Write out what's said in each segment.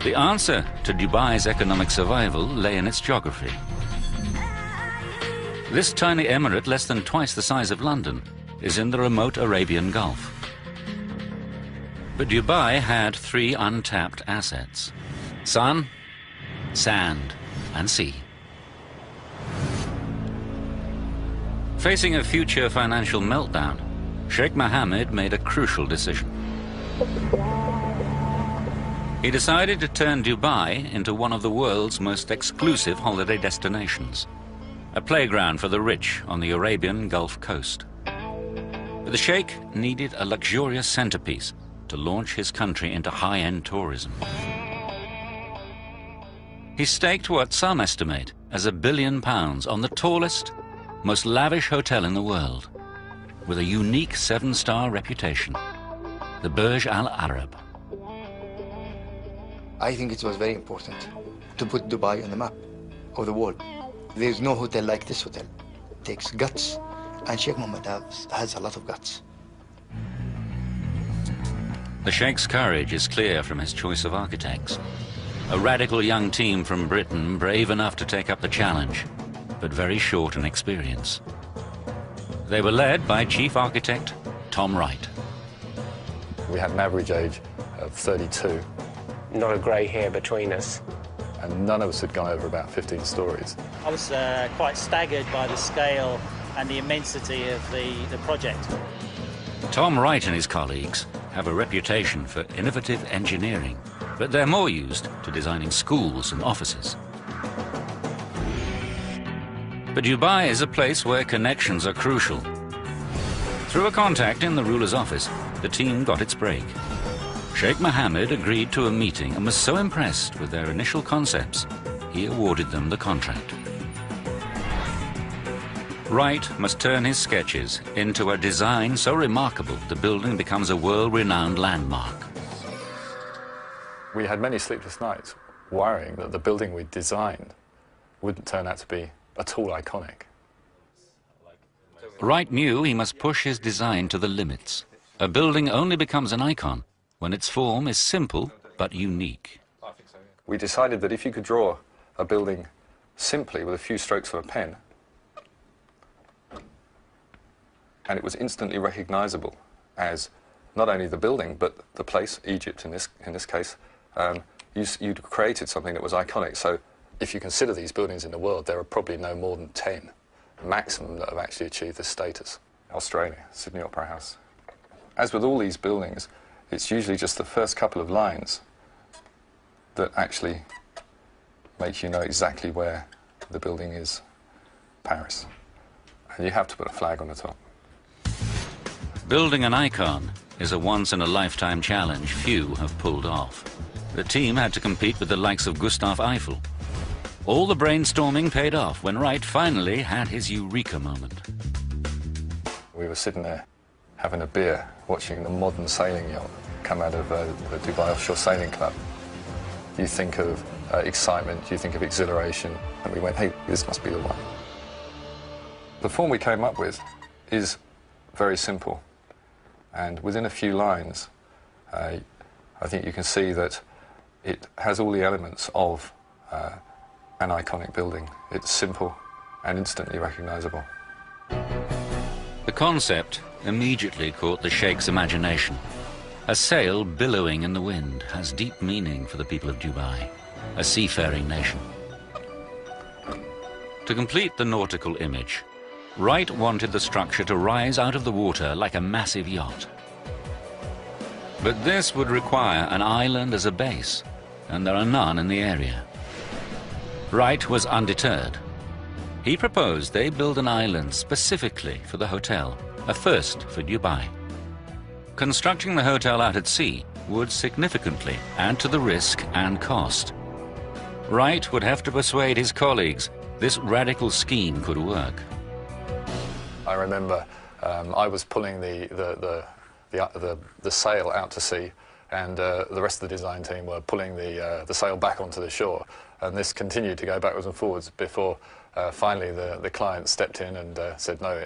The answer to Dubai's economic survival lay in its geography. This tiny emirate, less than twice the size of London, is in the remote Arabian Gulf. But Dubai had three untapped assets: sun, sand, and sea. Facing a future financial meltdown, Sheikh Mohammed made a crucial decision. He decided to turn Dubai into one of the world's most exclusive holiday destinations, a playground for the rich on the Arabian Gulf coast. But the Sheikh needed a luxurious centerpiece to launch his country into high-end tourism. He staked what some estimate as £1 billion on the tallest, most lavish hotel in the world, with a unique 7-star reputation, the Burj Al Arab. I think it was very important to put Dubai on the map of the world. There's no hotel like this hotel. It takes guts, and Sheikh Mohammed has a lot of guts. The Sheikh's courage is clear from his choice of architects. A radical young team from Britain, brave enough to take up the challenge, but very short in experience. They were led by Chief Architect Tom Wright. We had an average age of 32. Not a grey hair between us. And none of us had gone over about 15 stories. I was quite staggered by the scale and the immensity of the project. Tom Wright and his colleagues have a reputation for innovative engineering, but they're more used to designing schools and offices. But Dubai is a place where connections are crucial. Through a contact in the ruler's office, the team got its break. Sheikh Mohammed agreed to a meeting and was so impressed with their initial concepts, he awarded them the contract. Wright must turn his sketches into a design so remarkable the building becomes a world-renowned landmark. We had many sleepless nights worrying that the building we designed wouldn't turn out to be at all iconic. Wright knew he must push his design to the limits. A building only becomes an icon when its form is simple but unique. We decided that if you could draw a building simply with a few strokes of a pen, and it was instantly recognizable as not only the building but the place, Egypt in this case, you'd created something that was iconic. So if you consider these buildings in the world, there are probably no more than 10 maximum that have actually achieved this status. Australia, Sydney Opera House. As with all these buildings, it's usually just the first couple of lines that actually make you know exactly where the building is. Paris. And you have to put a flag on the top. Building an icon is a once-in-a-lifetime challenge few have pulled off. The team had to compete with the likes of Gustav Eiffel. All the brainstorming paid off when Wright finally had his eureka moment. We were sitting there having a beer, watching the modern sailing yacht come out of the Dubai Offshore Sailing Club. You think of excitement, you think of exhilaration, and we went, hey, this must be the one. The form we came up with is very simple, and within a few lines, I think you can see that it has all the elements of an iconic building. It's simple and instantly recognizable. The concept immediately caught the Sheikh's imagination. A sail billowing in the wind has deep meaning for the people of Dubai, a seafaring nation. To complete the nautical image, Wright wanted the structure to rise out of the water like a massive yacht. But this would require an island as a base, and there are none in the area. Wright was undeterred. He proposed they build an island specifically for the hotel, a first for Dubai. Constructing the hotel out at sea would significantly add to the risk and cost. Wright would have to persuade his colleagues this radical scheme could work. I remember I was pulling the sail out to sea, and the rest of the design team were pulling the sail back onto the shore, and this continued to go backwards and forwards before finally the client stepped in and said, no,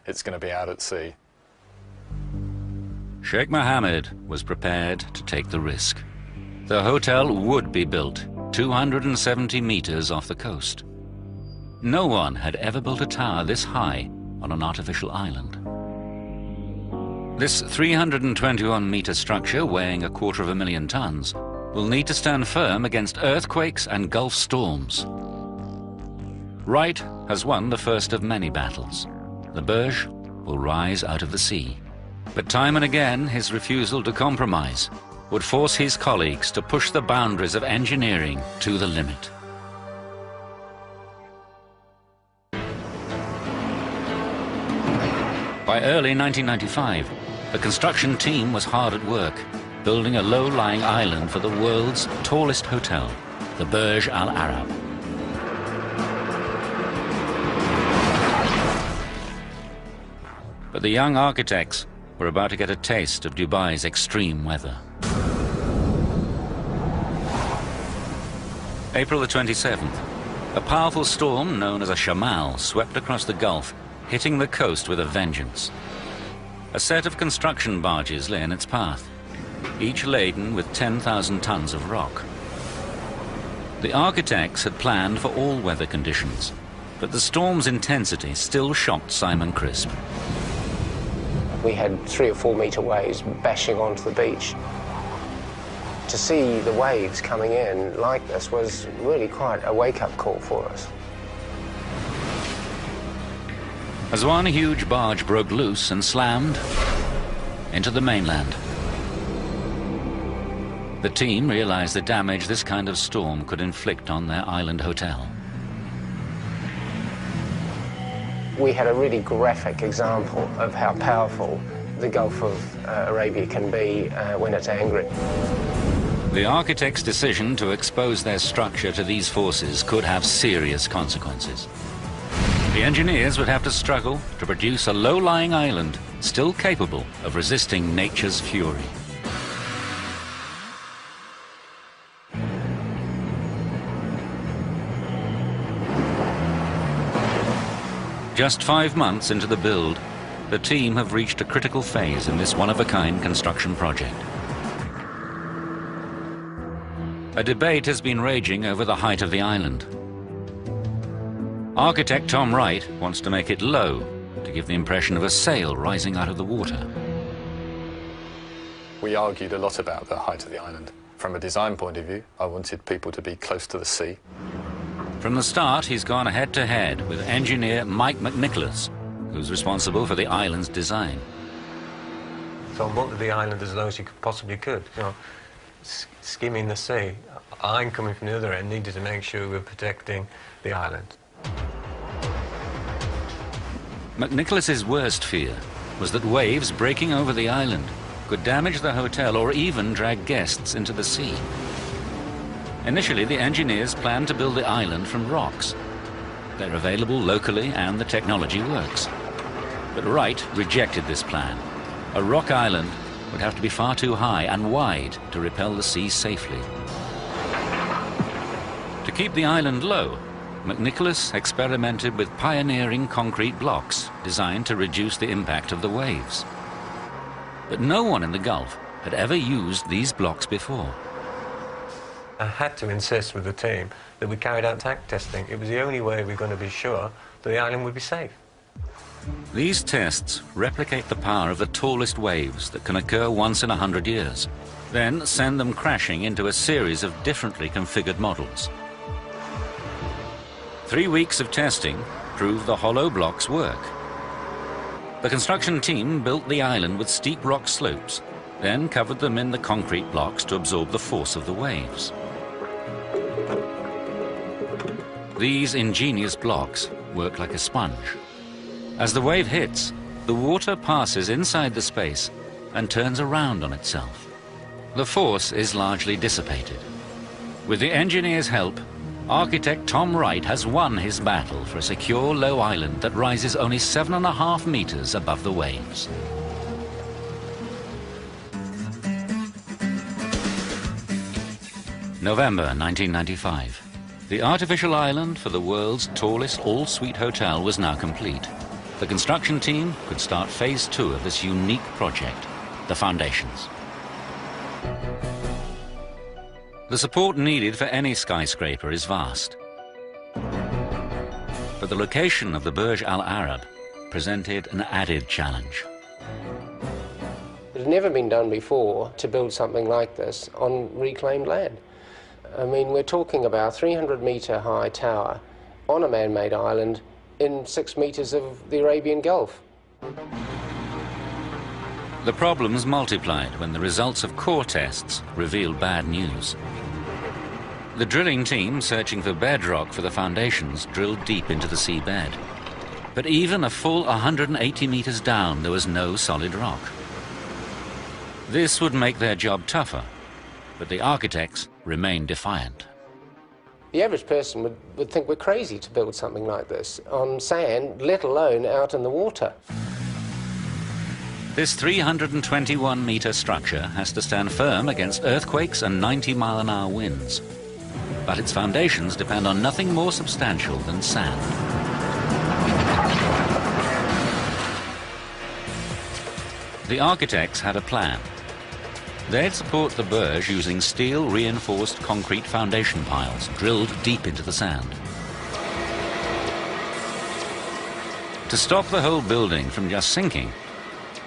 it's going to be out at sea. Sheikh Mohammed was prepared to take the risk. the hotel would be built 270 meters off the coast. No one had ever built a tower this high on an artificial island. This 321-meter structure, weighing 250,000 tons, will need to stand firm against earthquakes and Gulf storms. Wright has won the first of many battles. The Burj will rise out of the sea. But time and again, his refusal to compromise would force his colleagues to push the boundaries of engineering to the limit. By early 1995, the construction team was hard at work, building a low-lying island for the world's tallest hotel, the Burj Al Arab. But the young architects were about to get a taste of Dubai's extreme weather. April the 27th, a powerful storm known as a shamal swept across the Gulf, hitting the coast with a vengeance. A set of construction barges lay in its path, each laden with 10,000 tons of rock. The architects had planned for all weather conditions, but the storm's intensity still shocked Simon Crisp. We had 3 or 4 meter waves bashing onto the beach. To see the waves coming in like this was really quite a wake-up call for us. As one huge barge broke loose and slammed into the mainland, the team realized the damage this kind of storm could inflict on their island hotel. We had a really graphic example of how powerful the Gulf of Arabia can be when it's angry. The architects' decision to expose their structure to these forces could have serious consequences. The engineers would have to struggle to produce a low-lying island still capable of resisting nature's fury. Just 5 months into the build, the team have reached a critical phase in this one-of-a-kind construction project. A debate has been raging over the height of the island. Architect Tom Wright wants to make it low, to give the impression of a sail rising out of the water. We argued a lot about the height of the island. From a design point of view, I wanted people to be close to the sea. From the start, he's gone head-to-head with engineer Mike McNicholas, who's responsible for the island's design. So I wanted the island as low as you possibly could, you know, skimming the sea. I'm coming from the other end, needed to make sure we were protecting the island. McNicholas's worst fear was that waves breaking over the island could damage the hotel or even drag guests into the sea. Initially, the engineers planned to build the island from rocks. They're available locally and the technology works. But Wright rejected this plan. A rock island would have to be far too high and wide to repel the sea safely. To keep the island low, McNicholas experimented with pioneering concrete blocks designed to reduce the impact of the waves. But no one in the Gulf had ever used these blocks before. I had to insist with the team that we carried out tack testing. It was the only way we were going to be sure that the island would be safe. These tests replicate the power of the tallest waves that can occur once in 100 years, then send them crashing into a series of differently configured models. 3 weeks of testing proved the hollow blocks work. The construction team built the island with steep rock slopes, then covered them in the concrete blocks to absorb the force of the waves. These ingenious blocks work like a sponge. As the wave hits, the water passes inside the space and turns around on itself. The force is largely dissipated. With the engineers' help, architect Tom Wright has won his battle for a secure low island that rises only 7.5 meters above the waves. November 1995. The artificial island for the world's tallest all-suite hotel was now complete. The construction team could start phase 2 of this unique project, the foundations. The support needed for any skyscraper is vast. But the location of the Burj Al Arab presented an added challenge. It had never been done before to build something like this on reclaimed land. I mean, we're talking about a 300-metre high tower on a man-made island in 6 metres of the Arabian Gulf. The problems multiplied when the results of core tests revealed bad news. The drilling team searching for bedrock for the foundations drilled deep into the seabed. But even a full 180 metres down, there was no solid rock. This would make their job tougher, but the architects remained defiant. The average person would think we're crazy to build something like this on sand, let alone out in the water. This 321-metre structure has to stand firm against earthquakes and 90-mile-an-hour winds. But its foundations depend on nothing more substantial than sand. The architects had a plan. They'd support the Burj using steel-reinforced concrete foundation piles drilled deep into the sand. To stop the whole building from just sinking,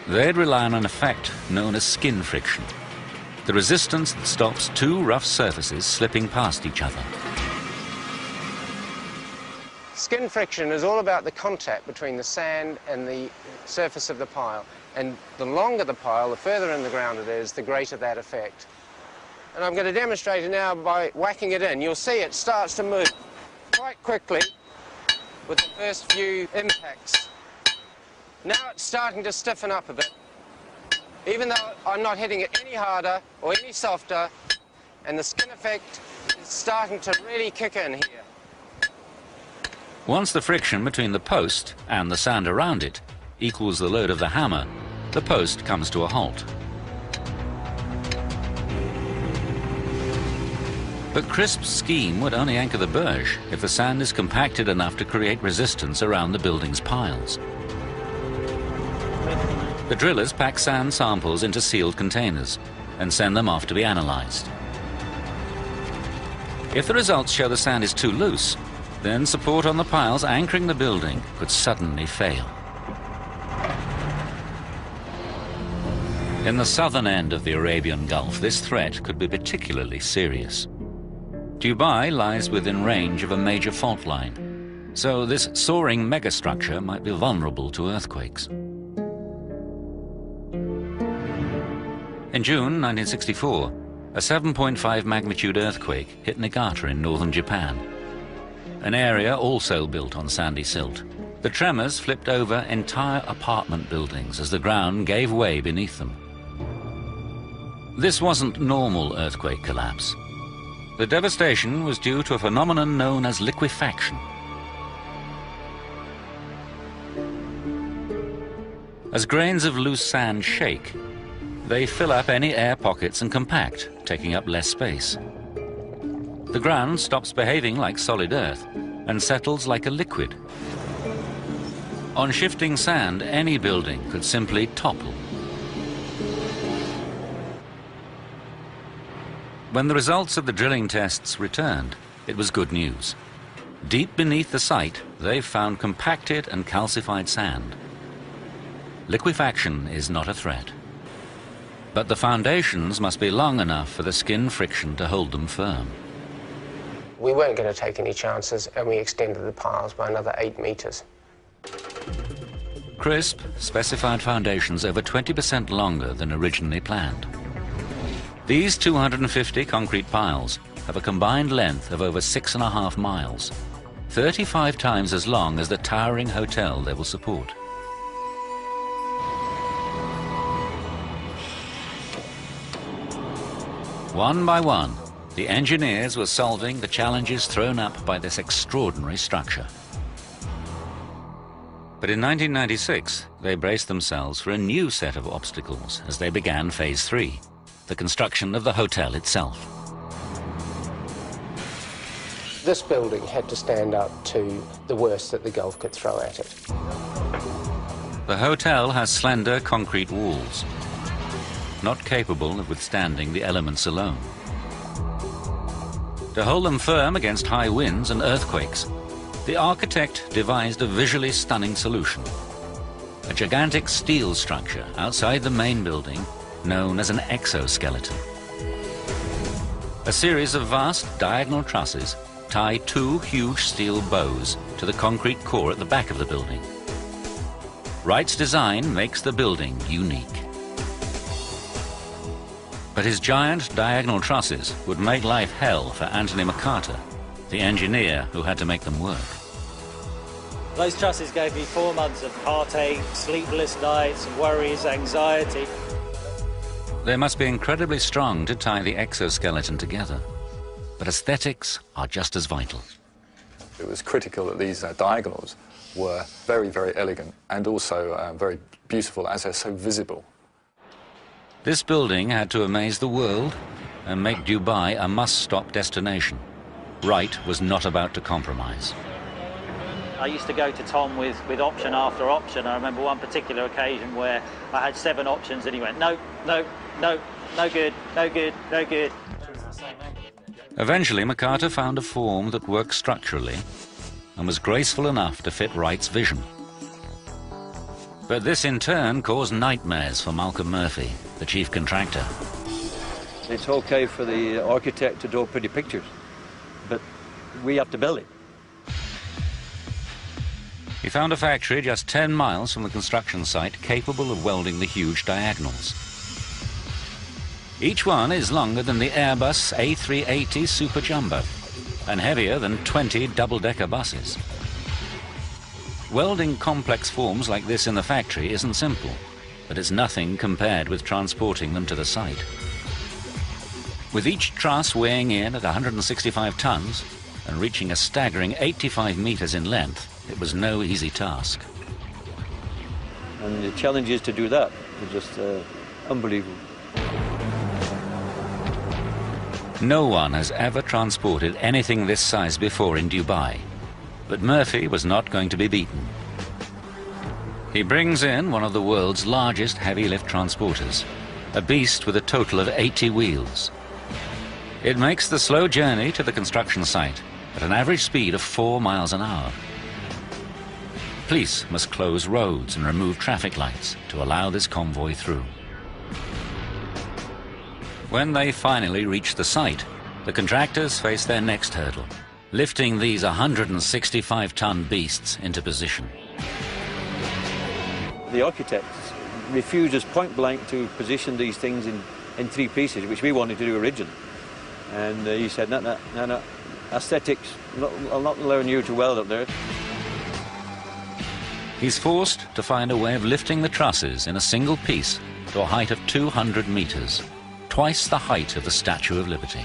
they'd rely on an effect known as skin friction, the resistance that stops two rough surfaces slipping past each other. Skin friction is all about the contact between the sand and the surface of the pile. And the longer the pile, the further in the ground it is, the greater that effect. And I'm going to demonstrate it now by whacking it in. You'll see it starts to move quite quickly with the first few impacts. Now it's starting to stiffen up a bit, even though I'm not hitting it any harder or any softer, and the skin effect is starting to really kick in here. Once the friction between the post and the sand around it equals the load of the hammer, the post comes to a halt. But Crisp's scheme would only anchor the Burj if the sand is compacted enough to create resistance around the building's piles. The drillers pack sand samples into sealed containers and send them off to be analysed. If the results show the sand is too loose, then support on the piles anchoring the building could suddenly fail. In the southern end of the Arabian Gulf, this threat could be particularly serious. Dubai lies within range of a major fault line, so this soaring megastructure might be vulnerable to earthquakes. In June 1964, a 7.5 magnitude earthquake hit Niigata in northern Japan, an area also built on sandy silt. The tremors flipped over entire apartment buildings as the ground gave way beneath them. This wasn't normal earthquake collapse. The devastation was due to a phenomenon known as liquefaction. As grains of loose sand shake, they fill up any air pockets and compact, taking up less space. The ground stops behaving like solid earth and settles like a liquid. On shifting sand, any building could simply topple. When the results of the drilling tests returned, it was good news. Deep beneath the site, they found compacted and calcified sand. Liquefaction is not a threat. But the foundations must be long enough for the skin friction to hold them firm. We weren't going to take any chances, and we extended the piles by another 8 metres. Crisp specified foundations over 20% longer than originally planned. These 250 concrete piles have a combined length of over 6.5 miles, 35 times as long as the towering hotel they will support. One by one, the engineers were solving the challenges thrown up by this extraordinary structure. But in 1996, they braced themselves for a new set of obstacles as they began Phase 3, the construction of the hotel itself. This building had to stand up to the worst that the Gulf could throw at it. The hotel has slender concrete walls, not capable of withstanding the elements alone. To hold them firm against high winds and earthquakes, the architect devised a visually stunning solution. A gigantic steel structure outside the main building known as an exoskeleton. A series of vast diagonal trusses tie two huge steel bows to the concrete core at the back of the building. Wright's design makes the building unique. But his giant diagonal trusses would make life hell for Anthony McCarter, the engineer who had to make them work. Those trusses gave me 4 months of heartache, sleepless nights, worries, anxiety. They must be incredibly strong to tie the exoskeleton together, but aesthetics are just as vital. It was critical that these diagonals were very, very elegant and also very beautiful as they're so visible. This building had to amaze the world and make Dubai a must-stop destination. Wright was not about to compromise. I used to go to Tom with option after option. I remember one particular occasion where I had 7 options and he went, no, no, no, no good, no good, no good. Eventually, McCarter found a form that worked structurally and was graceful enough to fit Wright's vision. But this in turn caused nightmares for Malcolm Murphy, the chief contractor. It's okay for the architect to draw pretty pictures, but we have to build it. He found a factory just 10 miles from the construction site capable of welding the huge diagonals. Each one is longer than the Airbus A380 Super Jumbo and heavier than 20 double-decker buses. Welding complex forms like this in the factory isn't simple, but it's nothing compared with transporting them to the site. With each truss weighing in at 165 tons and reaching a staggering 85 meters in length, it was no easy task. And the challenges to do that were just unbelievable. No one has ever transported anything this size before in Dubai, but Murphy was not going to be beaten. He brings in one of the world's largest heavy-lift transporters, a beast with a total of 80 wheels. It makes the slow journey to the construction site at an average speed of 4 miles an hour. Police must close roads and remove traffic lights to allow this convoy through. When they finally reach the site, the contractors face their next hurdle, lifting these 165-ton beasts into position. The architects refused us point blank to position these things in 3 pieces, which we wanted to do originally. And he said, no, aesthetics, I'll not allow you to weld up there. He's forced to find a way of lifting the trusses in a single piece to a height of 200 meters, twice the height of the Statue of Liberty.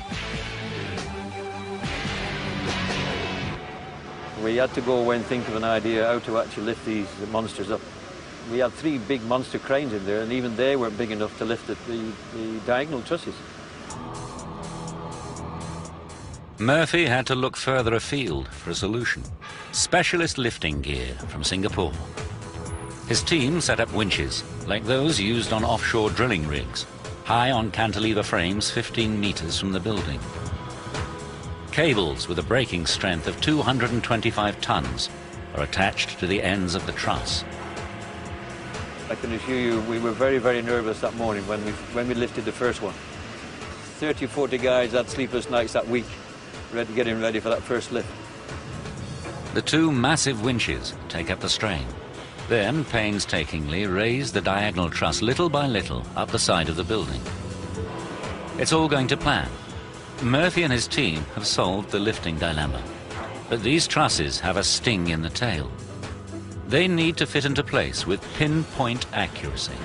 We had to go away and think of an idea how to actually lift these monsters up. We had 3 big monster cranes in there, and even they weren't big enough to lift the diagonal trusses. Murphy had to look further afield for a solution. Specialist lifting gear from Singapore. His team set up winches, like those used on offshore drilling rigs, high on cantilever frames 15 meters from the building. Cables with a braking strength of 225 tons are attached to the ends of the truss. I can assure you we were very, very nervous that morning when we lifted the first one. 30 or 40 guys had sleepless nights that week, getting ready for that first lift. The 2 massive winches take up the strain, then painstakingly raise the diagonal truss little by little up the side of the building. It's all going to plan. Murphy and his team have solved the lifting dilemma, but these trusses have a sting in the tail. They need to fit into place with pinpoint accuracy.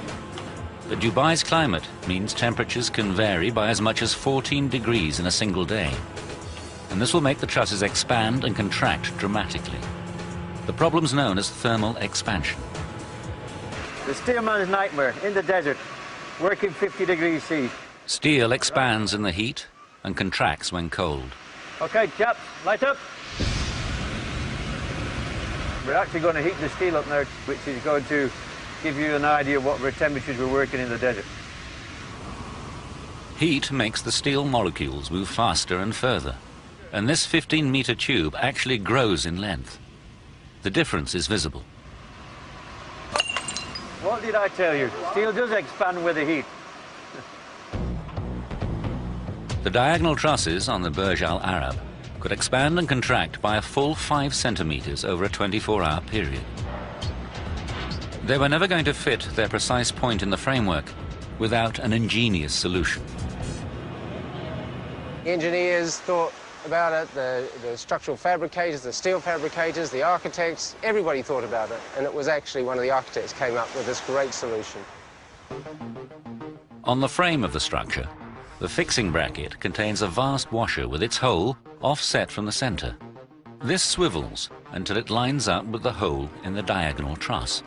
But Dubai's climate means temperatures can vary by as much as 14 degrees in a single day. And this will make the trusses expand and contract dramatically. The problem's known as thermal expansion. The steelman's nightmare in the desert, working 50 degrees C. Steel expands in the heat and contracts when cold. Okay, chaps, light up. We're actually going to heat the steel up now, which is going to give you an idea of what temperatures we're working in the desert. Heat makes the steel molecules move faster and further. and this 15-metre tube actually grows in length. The difference is visible. What did I tell you? Steel does expand with the heat. The diagonal trusses on the Burj Al Arab could expand and contract by a full 5 centimetres over a 24-hour period. They were never going to fit their precise point in the framework without an ingenious solution. The engineers thought about it, the structural fabricators, the steel fabricators, the architects, everybody thought about it. And it was actually one of the architects came up with this great solution. On the frame of the structure, the fixing bracket contains a vast washer with its hole offset from the centre. This swivels until it lines up with the hole in the diagonal truss.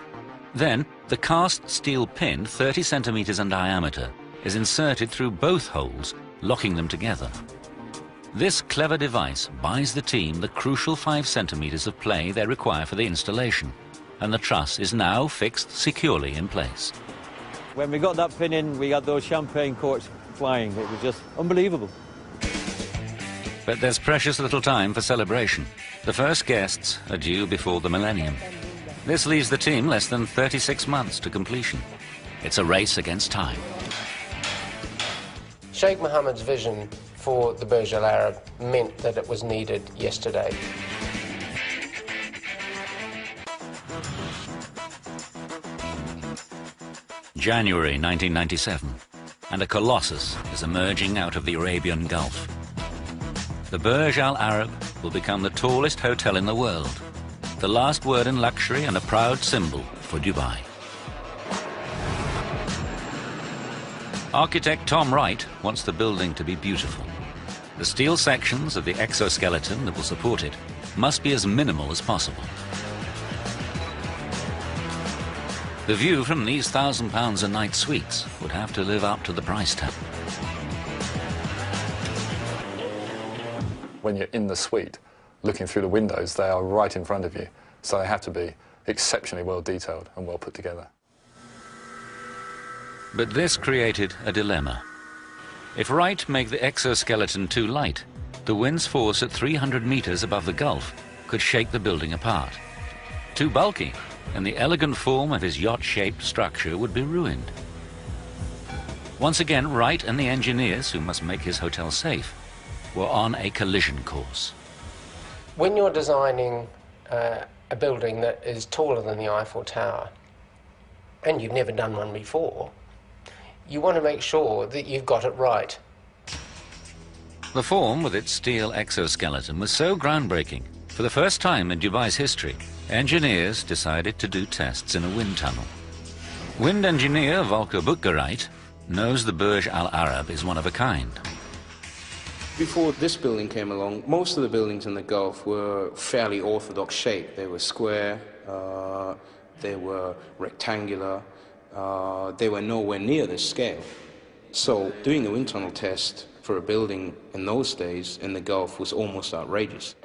Then, the cast steel pin, 30 centimetres in diameter, is inserted through both holes, locking them together. This clever device buys the team the crucial 5 centimetres of play they require for the installation, and the truss is now fixed securely in place. When we got that pin in, we had those champagne corks flying. It was just unbelievable. But there's precious little time for celebration. The first guests are due before the millennium. This leaves the team less than 36 months to completion. It's a race against time. Sheikh Mohammed's vision for the Burj Al Arab meant that it was needed yesterday. January 1997, and a colossus is emerging out of the Arabian Gulf. The Burj Al Arab will become the tallest hotel in the world, the last word in luxury and a proud symbol for Dubai. Architect Tom Wright wants the building to be beautiful. The steel sections of the exoskeleton that will support it must be as minimal as possible. The view from these £1,000 a night suites would have to live up to the price tag. When you're in the suite, looking through the windows, they are right in front of you. So they have to be exceptionally well detailed and well put together. But this created a dilemma. If Wright make the exoskeleton too light, the wind's force at 300 meters above the Gulf could shake the building apart. Too bulky, and the elegant form of his yacht-shaped structure would be ruined. Once again, Wright and the engineers, who must make his hotel safe, were on a collision course. When you're designing a building that is taller than the Eiffel Tower, and you've never done one before, you want to make sure that you've got it right. The form with its steel exoskeleton was so groundbreaking. For the first time in Dubai's history, engineers decided to do tests in a wind tunnel. Wind engineer Volker Buttgereit knows the Burj Al Arab is one of a kind. Before this building came along, most of the buildings in the Gulf were fairly orthodox shape. They were square, they were rectangular, they were nowhere near this scale. So doing a wind tunnel test for a building in those days in the Gulf was almost outrageous.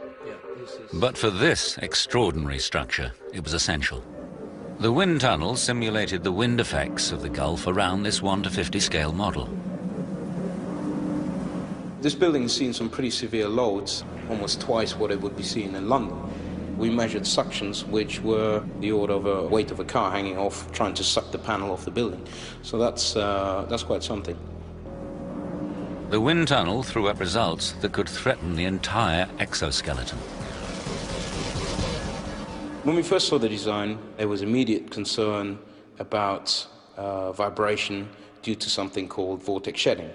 But for this extraordinary structure, it was essential. The wind tunnel simulated the wind effects of the Gulf around this 1:50 scale model. This building has seen some pretty severe loads, almost twice what it would be seen in London. We measured suctions which were the order of a weight of a car hanging off, trying to suck the panel off the building. So that's quite something. The wind tunnel threw up results that could threaten the entire exoskeleton. When we first saw the design, there was immediate concern about vibration due to something called vortex shedding.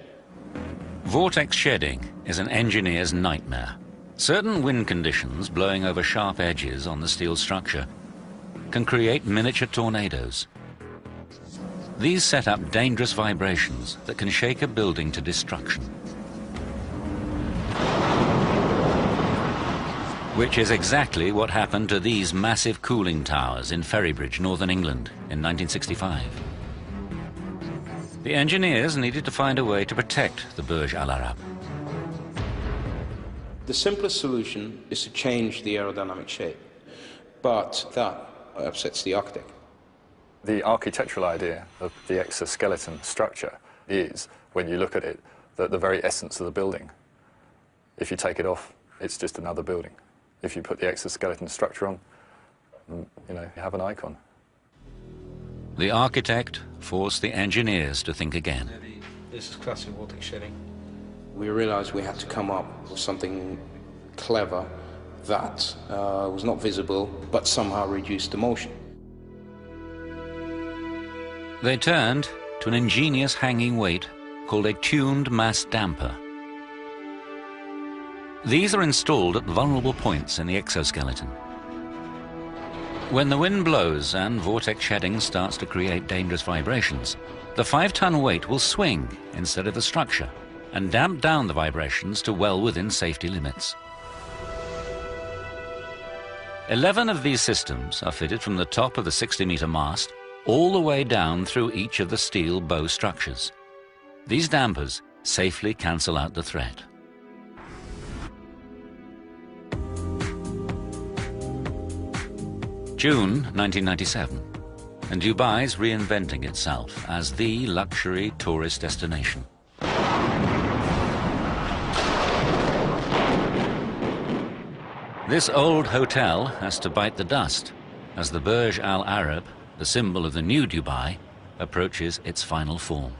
Vortex shedding is an engineer's nightmare. Certain wind conditions blowing over sharp edges on the steel structure can create miniature tornadoes. These set up dangerous vibrations that can shake a building to destruction. Which is exactly what happened to these massive cooling towers in Ferrybridge, Northern England, in 1965. The engineers needed to find a way to protect the Burj Al Arab. The simplest solution is to change the aerodynamic shape, but that upsets the architect. The architectural idea of the exoskeleton structure is, when you look at it, the very essence of the building. If you take it off, it's just another building. If you put the exoskeleton structure on, you know, you have an icon. The architect forced the engineers to think again. This is classic Baltic shedding. We realized we had to come up with something clever that was not visible, but somehow reduced the motion. They turned to an ingenious hanging weight called a tuned mass damper. These are installed at vulnerable points in the exoskeleton. When the wind blows and vortex shedding starts to create dangerous vibrations, the 5-ton weight will swing instead of the structure and damp down the vibrations to well within safety limits. 11 of these systems are fitted from the top of the 60-meter mast all the way down through each of the steel bow structures. These dampers safely cancel out the threat. June 1997, and Dubai's reinventing itself as the luxury tourist destination. This old hotel has to bite the dust as the Burj Al Arab, the symbol of the new Dubai, approaches its final form.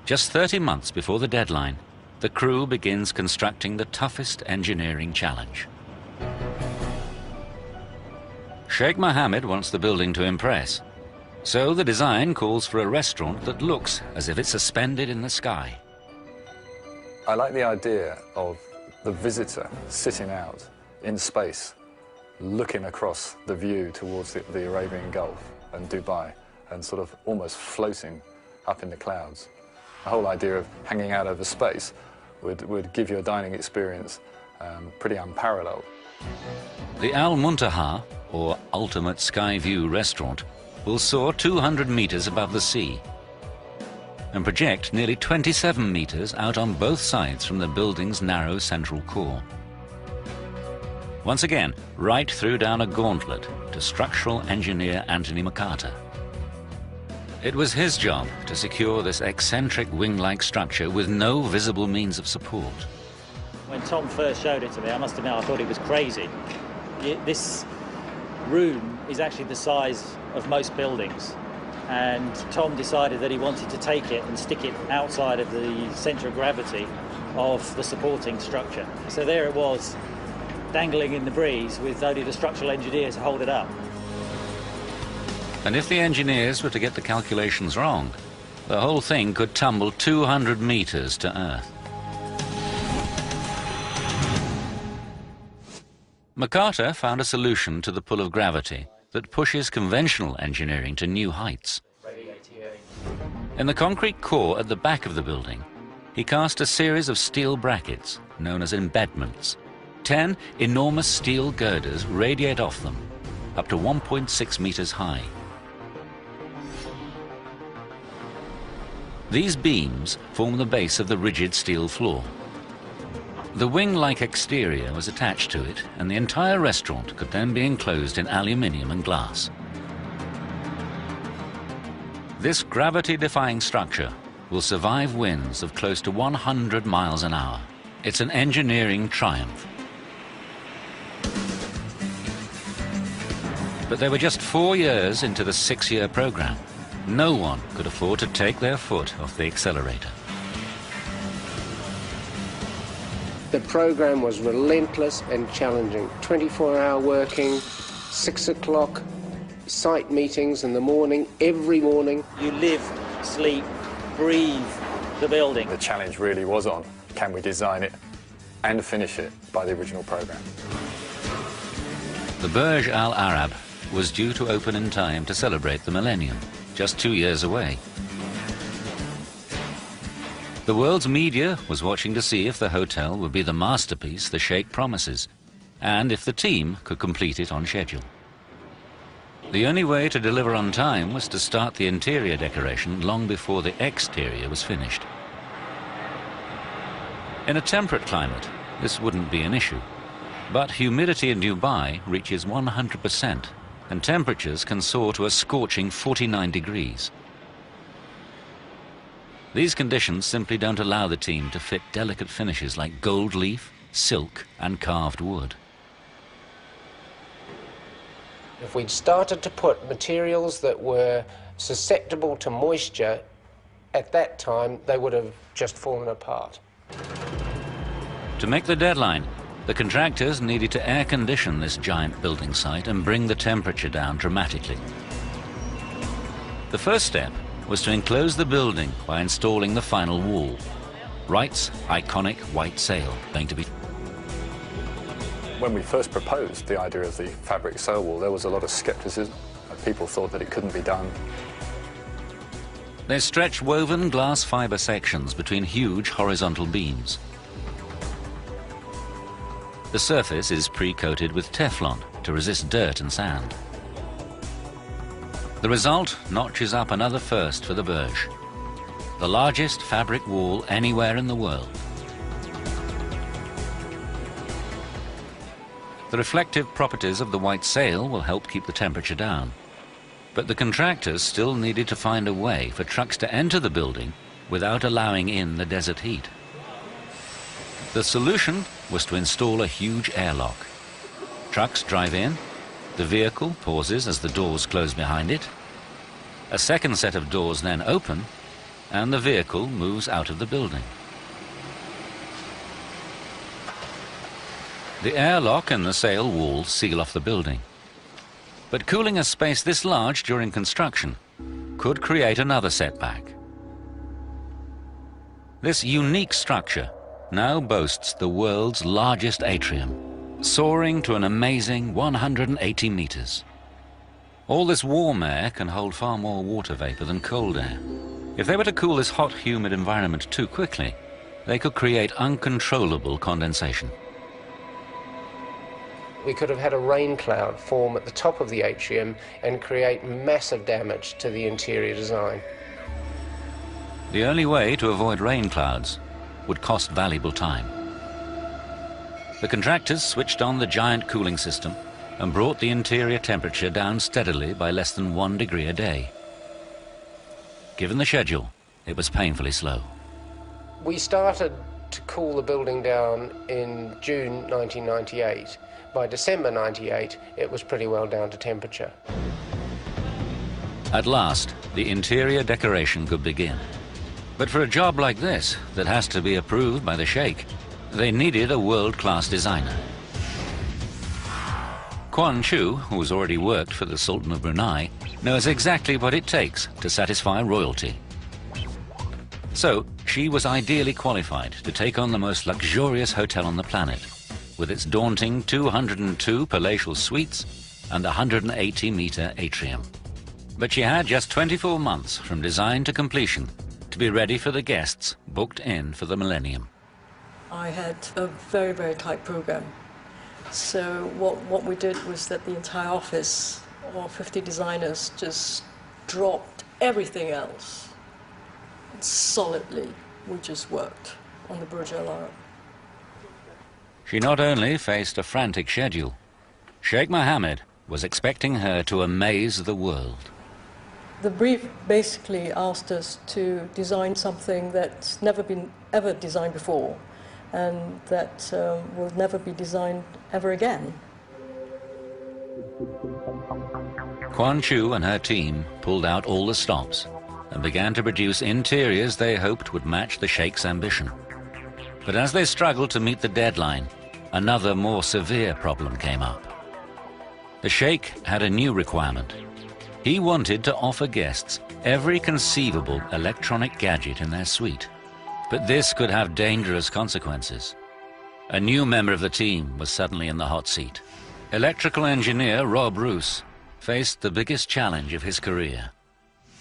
Just 30 months before the deadline, the crew begins constructing the toughest engineering challenge. Sheikh Mohammed wants the building to impress, so the design calls for a restaurant that looks as if it's suspended in the sky. I like the idea of the visitor sitting out in space, looking across the view towards the Arabian Gulf and Dubai, and sort of almost floating up in the clouds. The whole idea of hanging out over space would give you a dining experience pretty unparalleled. The Al Muntaha, or Ultimate Sky View restaurant, will soar 200 meters above the sea and project nearly 27 meters out on both sides from the building's narrow central core. Once again, right through down a gauntlet to structural engineer Anthony McCarter. It was his job to secure this eccentric wing-like structure with no visible means of support. When Tom first showed it to me, I must admit I thought he was crazy. This room is actually the size of most buildings, and Tom decided that he wanted to take it and stick it outside of the centre of gravity of the supporting structure. So there it was, dangling in the breeze with only the structural engineer to hold it up. And if the engineers were to get the calculations wrong, the whole thing could tumble 200 meters to Earth. McCarter found a solution to the pull of gravity that pushes conventional engineering to new heights. In the concrete core at the back of the building, he cast a series of steel brackets known as embedments. 10 enormous steel girders radiate off them, up to 1.6 meters high. These beams form the base of the rigid steel floor. The wing-like exterior was attached to it, and the entire restaurant could then be enclosed in aluminium and glass. This gravity-defying structure will survive winds of close to 100 miles an hour. It's an engineering triumph. But they were just 4 years into the 6-year program. No one could afford to take their foot off the accelerator. The program was relentless and challenging. 24-hour working, 6 o'clock, site meetings in the morning, every morning. You live, sleep, breathe the building. The challenge really was on, can we design it and finish it by the original program? The Burj Al Arab was due to open in time to celebrate the millennium, just 2 years away. The world's media was watching to see if the hotel would be the masterpiece the Sheikh promises, and if the team could complete it on schedule. The only way to deliver on time was to start the interior decoration long before the exterior was finished. In a temperate climate, this wouldn't be an issue, but humidity in Dubai reaches 100%, and temperatures can soar to a scorching 49 degrees. These conditions simply don't allow the team to fit delicate finishes like gold leaf, silk and carved wood. If we'd started to put materials that were susceptible to moisture at that time, they would have just fallen apart. To make the deadline, the contractors needed to air condition this giant building site and bring the temperature down dramatically. The first step was to enclose the building by installing the final wall. Wright's iconic white sail going to be... When we first proposed the idea of the fabric sail wall, there was a lot of skepticism. People thought that it couldn't be done. They stretched woven glass fibre sections between huge horizontal beams. The surface is pre-coated with Teflon to resist dirt and sand. The result notches up another first for the Burj, the largest fabric wall anywhere in the world. The reflective properties of the white sail will help keep the temperature down. But the contractors still needed to find a way for trucks to enter the building without allowing in the desert heat. The solution was to install a huge airlock. Trucks drive in, the vehicle pauses as the doors close behind it. A second set of doors then open, and the vehicle moves out of the building. The airlock and the sail wall seal off the building. But cooling a space this large during construction could create another setback. This unique structure now boasts the world's largest atrium, soaring to an amazing 180 meters. All this warm air can hold far more water vapor than cold air. If they were to cool this hot, humid environment too quickly, they could create uncontrollable condensation. We could have had a rain cloud form at the top of the atrium and create massive damage to the interior design. The only way to avoid rain clouds would cost valuable time. The contractors switched on the giant cooling system and brought the interior temperature down steadily by less than 1 degree a day. Given the schedule, it was painfully slow. We started to cool the building down in June 1998. By December 98, it was pretty well down to temperature. At last, the interior decoration could begin. But for a job like this, that has to be approved by the Sheikh, they needed a world-class designer. Quan Chu, who's already worked for the Sultan of Brunei, knows exactly what it takes to satisfy royalty. So, she was ideally qualified to take on the most luxurious hotel on the planet, with its daunting 202 palatial suites and 180-meter atrium. But she had just 24 months from design to completion to be ready for the guests booked in for the millennium. I had a very, very tight program. So what we did was that the entire office, all 50 designers, just dropped everything else. Solidly, we just worked on the Burj Al Arab. She not only faced a frantic schedule, Sheikh Mohammed was expecting her to amaze the world. The brief basically asked us to design something that's never been ever designed before, and that will never be designed ever again. Quan Chu and her team pulled out all the stops and began to produce interiors they hoped would match the Sheikh's ambition. But as they struggled to meet the deadline, another more severe problem came up. The Sheikh had a new requirement. He wanted to offer guests every conceivable electronic gadget in their suite. But this could have dangerous consequences. A new member of the team was suddenly in the hot seat. Electrical engineer Rob Roos faced the biggest challenge of his career.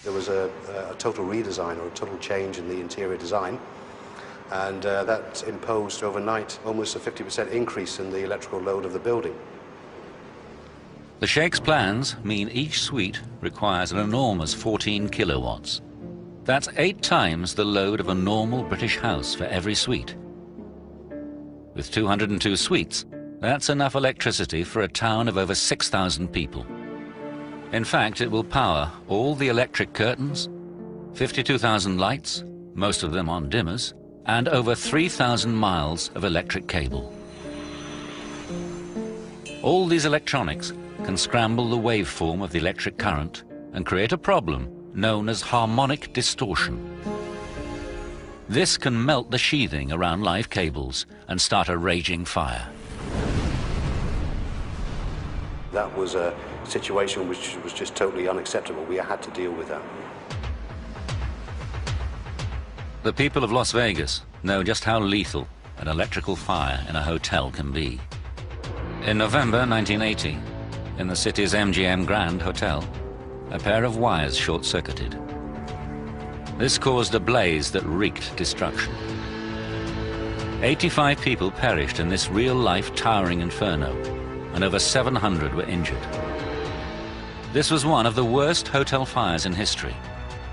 There was a total redesign or a total change in the interior design, and that imposed overnight almost a 50% increase in the electrical load of the building. The Sheikh's plans mean each suite requires an enormous 14 kilowatts. That's 8 times the load of a normal British house for every suite. With 202 suites, that's enough electricity for a town of over 6,000 people. In fact, it will power all the electric curtains, 52,000 lights, most of them on dimmers, and over 3,000 miles of electric cable. All these electronics can scramble the waveform of the electric current and create a problem known as harmonic distortion. This can melt the sheathing around live cables and start a raging fire. That was a situation which was just totally unacceptable. We had to deal with that. The people of Las Vegas know just how lethal an electrical fire in a hotel can be. In November 1980, in the city's MGM Grand Hotel, a pair of wires short-circuited. This caused a blaze that wreaked destruction. 85 people perished in this real-life towering inferno, and over 700 were injured. This was one of the worst hotel fires in history,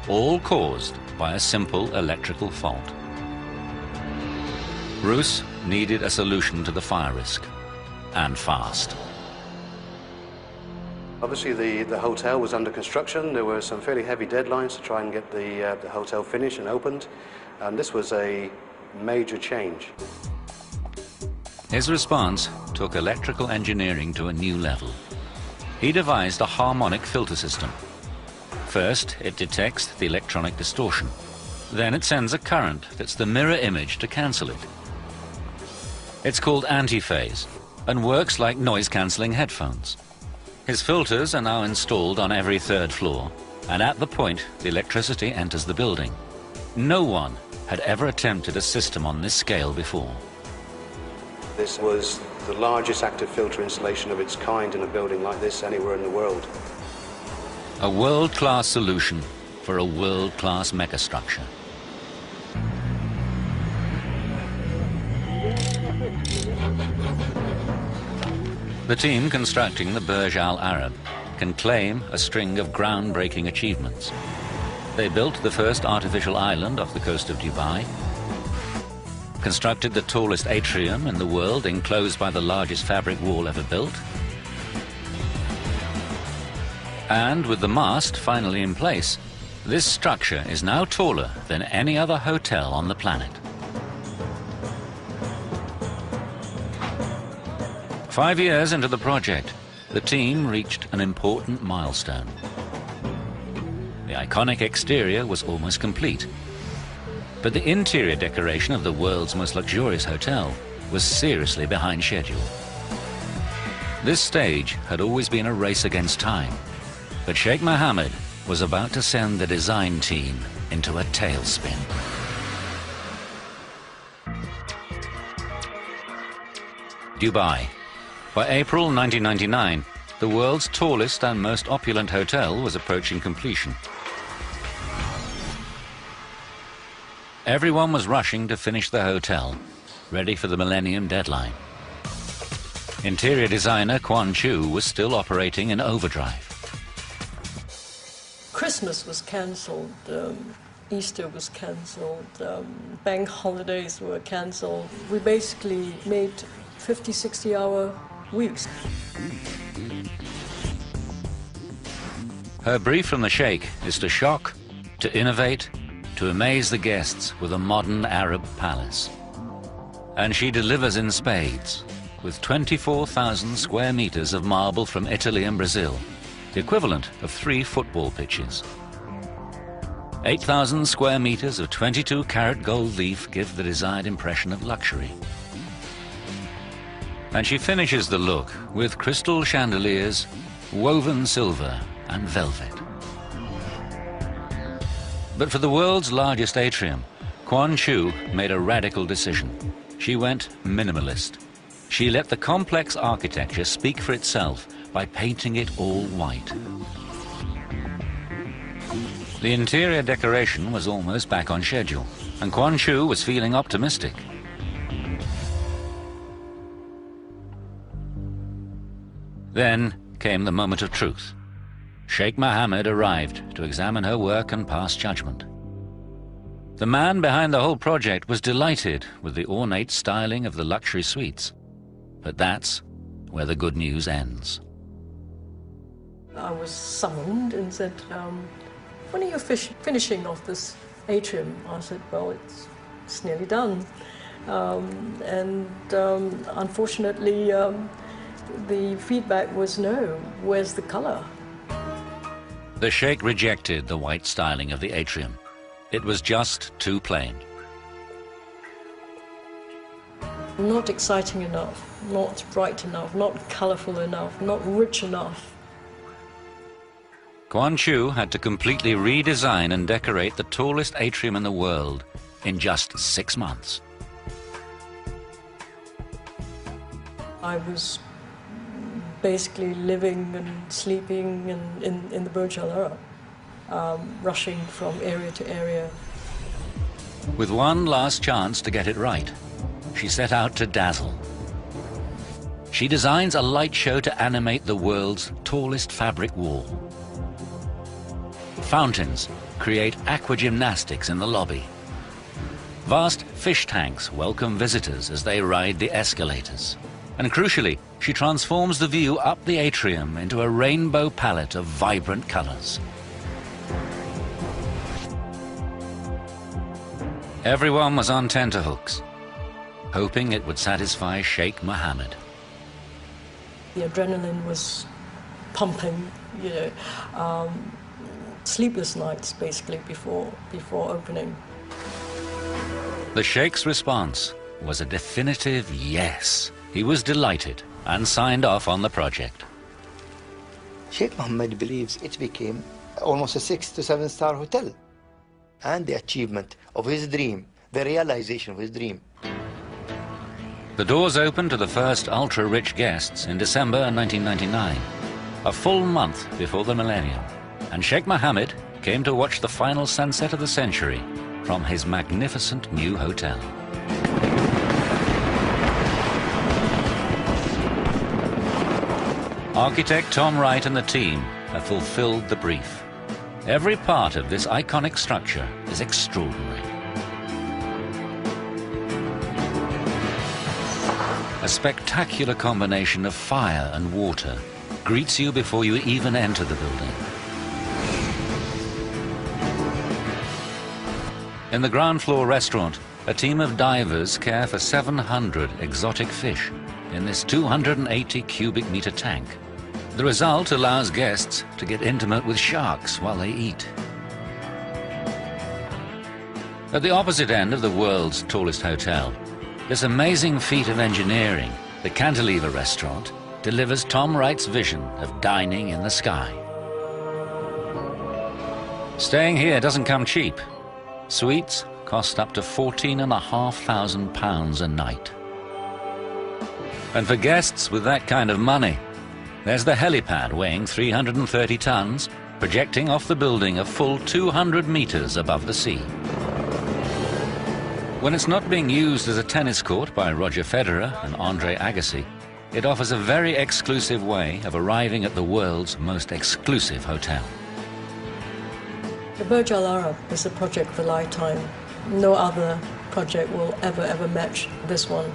all caused by a simple electrical fault. Bruce needed a solution to the fire risk, and fast. Obviously, the hotel was under construction. There were some fairly heavy deadlines to try and get the hotel finished and opened, and this was a major change. His response took electrical engineering to a new level. He devised a harmonic filter system. First, it detects the electronic distortion. Then it sends a current that's the mirror image to cancel it. It's called antiphase and works like noise-cancelling headphones. His filters are now installed on every third floor, and at the point the electricity enters the building. No one had ever attempted a system on this scale before. This was the largest active filter installation of its kind in a building like this anywhere in the world. A world-class solution for a world-class megastructure. The team constructing the Burj Al Arab can claim a string of groundbreaking achievements. They built the first artificial island off the coast of Dubai, constructed the tallest atrium in the world enclosed by the largest fabric wall ever built, and with the mast finally in place, this structure is now taller than any other hotel on the planet. 5 years into the project, the team reached an important milestone. The iconic exterior was almost complete, but the interior decoration of the world's most luxurious hotel was seriously behind schedule. This stage had always been a race against time, but Sheikh Mohammed was about to send the design team into a tailspin. Dubai. By April 1999, the world's tallest and most opulent hotel was approaching completion. Everyone was rushing to finish the hotel, ready for the Millennium deadline. Interior designer Quan Chu was still operating in overdrive. Christmas was cancelled, Easter was cancelled, bank holidays were cancelled. We basically made 50, 60-hour weeks. Her brief from the Sheikh is to shock, to innovate, to amaze the guests with a modern Arab palace. And she delivers in spades, with 24,000 square meters of marble from Italy and Brazil, the equivalent of 3 football pitches. 8,000 square meters of 22-carat gold leaf give the desired impression of luxury. And she finishes the look with crystal chandeliers, woven silver and velvet. But for the world's largest atrium, Quan Chu made a radical decision. She went minimalist. She let the complex architecture speak for itself by painting it all white. The interior decoration was almost back on schedule, and Quan Chu was feeling optimistic. Then came the moment of truth. Sheikh Mohammed arrived to examine her work and pass judgment. The man behind the whole project was delighted with the ornate styling of the luxury suites. But that's where the good news ends. I was summoned and said, when are you finishing off this atrium? I said, well, it's nearly done. Unfortunately, the feedback was, no, where's the color? The Sheikh rejected the white styling of the atrium. It was just too plain. Not exciting enough, not bright enough, not colorful enough, not rich enough. Quan Chu had to completely redesign and decorate the tallest atrium in the world in just 6 months. I was basically living and sleeping in the Burj Al Arab, rushing from area to area. With one last chance to get it right, she set out to dazzle. She designs a light show to animate the world's tallest fabric wall. Fountains create aquagymnastics in the lobby. Vast fish tanks welcome visitors as they ride the escalators. And crucially, she transforms the view up the atrium into a rainbow palette of vibrant colors. Everyone was on tenterhooks, hoping it would satisfy Sheikh Mohammed. The adrenaline was pumping, you know, sleepless nights basically before opening. The Sheikh's response was a definitive yes. He was delighted and signed off on the project. Sheikh Mohammed believes it became almost a 6 to 7 star hotel. And the achievement of his dream, the realization of his dream. The doors opened to the first ultra-rich guests in December 1999, a full month before the millennium. And Sheikh Mohammed came to watch the final sunset of the century from his magnificent new hotel. Architect Tom Wright and the team have fulfilled the brief. Every part of this iconic structure is extraordinary. A spectacular combination of fire and water greets you before you even enter the building. In the ground floor restaurant, a team of divers care for 700 exotic fish in this 280 cubic meter tank. The result allows guests to get intimate with sharks while they eat. At the opposite end of the world's tallest hotel, this amazing feat of engineering, the Cantilever restaurant, delivers Tom Wright's vision of dining in the sky. Staying here doesn't come cheap. Suites cost up to £14,500 a night. And for guests with that kind of money, there's the helipad weighing 330 tons, projecting off the building a full 200 meters above the sea. When it's not being used as a tennis court by Roger Federer and Andre Agassi, it offers a very exclusive way of arriving at the world's most exclusive hotel. The Burj Al Arab is a project of a lifetime. No other project will ever match this one.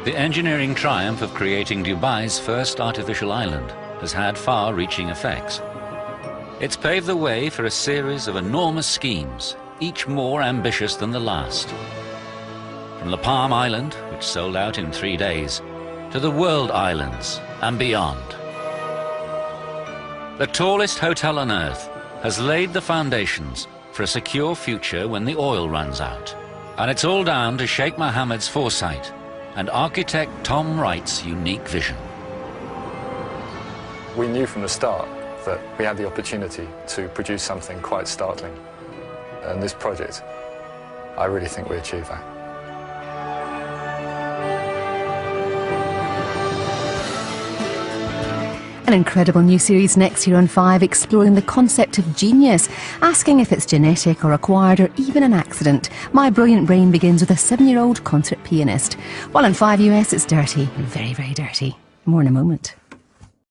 The engineering triumph of creating Dubai's first artificial island has had far-reaching effects. It's paved the way for a series of enormous schemes, each more ambitious than the last. From the Palm Island, which sold out in 3 days, to the World Islands and beyond. The tallest hotel on Earth has laid the foundations for a secure future when the oil runs out. And it's all down to Sheikh Mohammed's foresight and architect Tom Wright's unique vision. We knew from the start that we had the opportunity to produce something quite startling. And this project, I really think we achieved that. An incredible new series next year on 5, exploring the concept of genius, asking if it's genetic or acquired or even an accident. My Brilliant Brain begins with a 7-year-old concert pianist. While on 5 US, it's dirty, very, very dirty. More in a moment.